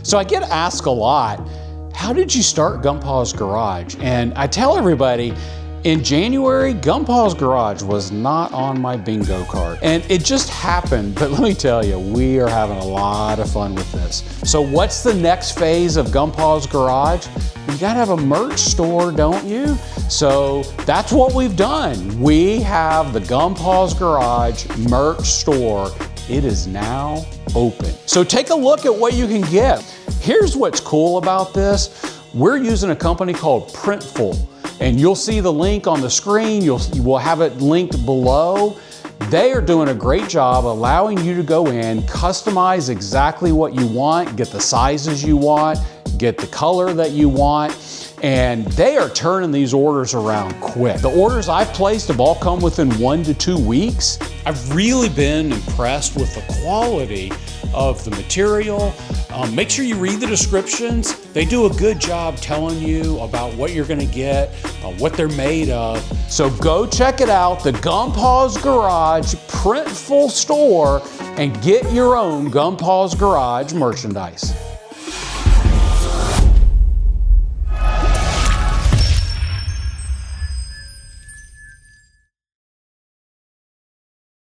So I get asked a lot, how did you start Gumpa's Garage? And I tell everybody, in January, Gumpa's Garage was not on my bingo card. And it just happened, but let me tell you, we are having a lot of fun with this. So what's the next phase of Gumpa's Garage? You gotta have a merch store, don't you? So that's what we've done. We have the Gumpa's Garage merch store. It is now open. So take a look at what you can get. Here's what's cool about this. We're using a company called Printful. And you'll see the link on the screen. We'll have it linked below. They are doing a great job allowing you to go in, customize exactly what you want, get the sizes you want, get the color that you want, and they are turning these orders around quick. The orders I've placed have all come within 1 to 2 weeks. I've really been impressed with the quality of the material. Make sure you read the descriptions. They do a good job telling you about what you're gonna get, what they're made of. So go check it out, the Gumpa's Garage Printful store, and get your own Gumpa's Garage merchandise.